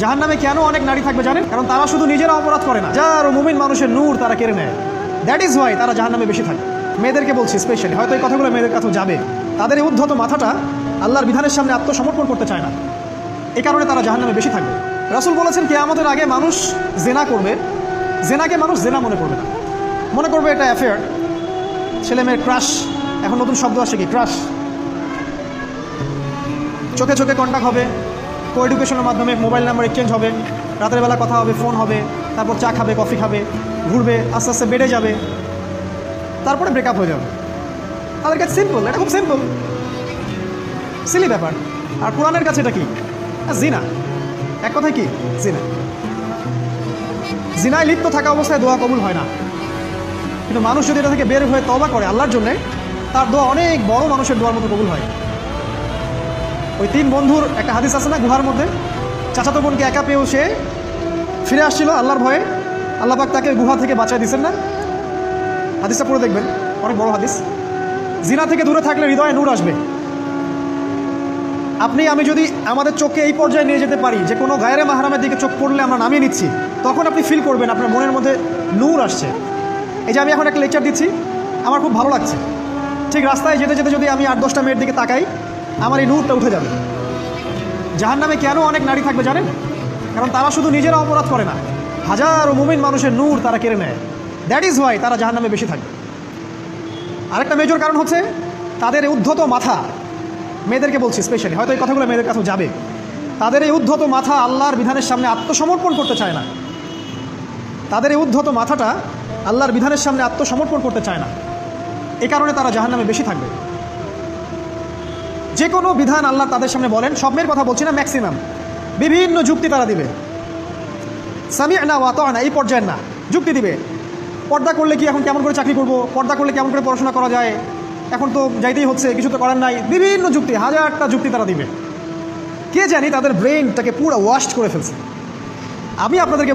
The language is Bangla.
জাহান্নামে কেন অনেক নারী থাকবে জানেন? কারণ তারা শুধু নিজেরা অপরাধ করে না, যার মুমিন মানুষের নূর তারা কেড়ে নেয়। দ্যাট ইজ ওয়াই তারা জাহান্নামে বেশি থাকে। মেয়েদেরকে বলছি স্পেশালি, হয়তো এই কথাগুলো মেয়েদের কাছেও যাবে। তাদের এই উদ্ধত মাথাটা আল্লাহর বিধানের সামনে আত্মসমর্পণ করতে চায় না, এই কারণে তারা জাহান্নামে বেশি থাকবে। রাসূল বলেছেন কিয়ামতের আগে মানুষ জেনা করবে, জেনাকে মানুষ জেনা মনে করবে না, মনে করবে এটা অ্যাফেয়ার, ছেলে মেয়ের ক্রাশ। এখন নতুন শব্দ আসে কি, ক্রাশ। চোখে চোখে কন্ট্যাক্ট হবে, কো এডুকেশনের মাধ্যমে মোবাইল নাম্বার এক্সচেঞ্জ হবে, রাতের বেলা কথা হবে, ফোন হবে, তারপর চা খাবে, কফি খাবে, ঘুরবে, আস্তে আস্তে বেড়ে যাবে, তারপরে ব্রেকআপ হয়ে যাবে। তাদের কাছে সিম্পল, এটা খুব সিম্পল, সিলি ব্যাপার। আর কোরআনের কাছে এটা কি? জিনা। এক কথায় কি? জিনা। জিনায় লিপ্ত থাকা অবস্থায় দোয়া কবুল হয় না, কিন্তু মানুষ যদি এটা থেকে বের হয়ে তওবা করে আল্লাহর জন্যে, তার দোয়া অনেক বড় মানুষের দোয়ার মতো কবুল হয়। ওই তিন বন্ধুর একটা হাদিস আছে না, গুহার মধ্যে চাচাতো বোনকে একা পেয়েও সে ফিরে আসছিল আল্লাহর ভয়ে, আল্লাহ পাক তাকে গুহা থেকে বাঁচায় দিচ্ছেন না? হাদিসটা পড়ে দেখবেন, অনেক বড় হাদিস। জিনা থেকে দূরে থাকলে হৃদয়ে নূর আসবে। আপনি আমি যদি আমাদের চোখকে এই পর্যায়ে নিয়ে যেতে পারি যে কোনো গায়রে মাহরামের দিকে চোখ পড়লে আমরা নামিয়ে নিচ্ছি, তখন আপনি ফিল করবেন আপনার মনের মধ্যে নূর আসছে। এই যে আমি এখন একটা লেকচার দিচ্ছি, আমার খুব ভালো লাগছে। ঠিক রাস্তায় যেতে যেতে যদি আমি 8-10টা মেয়ের দিকে তাকাই, আমার এই নূরটা উঠে যাবে। জাহান্নামে কেন অনেক নারী থাকবে জানেন? কারণ তারা শুধু নিজেরা অপরাধ করে না, হাজারো মুমিন মানুষের নূর তারা কেড়ে নেয়। দ্যাট ইজ ওয়াই তারা জাহান্নামে বেশি থাকবে। আরেকটা মেজর কারণ হচ্ছে তাদের এই উদ্ধত মাথা। মেয়েদেরকে বলছি স্পেশালি, হয়তো এই কথাগুলো মেয়েদের কাছেও যাবে। তাদের এই উদ্ধত মাথা আল্লাহর বিধানের সামনে আত্মসমর্পণ করতে চায় না। তাদের এই উদ্ধত মাথাটা আল্লাহর বিধানের সামনে আত্মসমর্পণ করতে চায় না, এই কারণে তারা জাহান্নামে বেশি থাকবে। যে কোনো বিধান আল্লাহ তাদের সামনে বলেন, সব মেয়ের কথা বলছি না, ম্যাক্সিমাম বিভিন্ন যুক্তি তারা দিবে। সামি'না ওয়া আতা'না এই পর্যায়ের না, যুক্তি দিবে। পর্দা করলে কি এখন কেমন করে চাকরি করব, পর্দা করলে কেমন করে পড়াশোনা করা যায়, এখন তো যাইতেই হচ্ছে, কিছু তো করার নাই, বিভিন্ন যুক্তি, হাজারটা যুক্তি তারা দিবে। কে জানি তাদের ব্রেনটাকে পুরো ওয়াশ করে ফেলছে। আমি আপনাদেরকে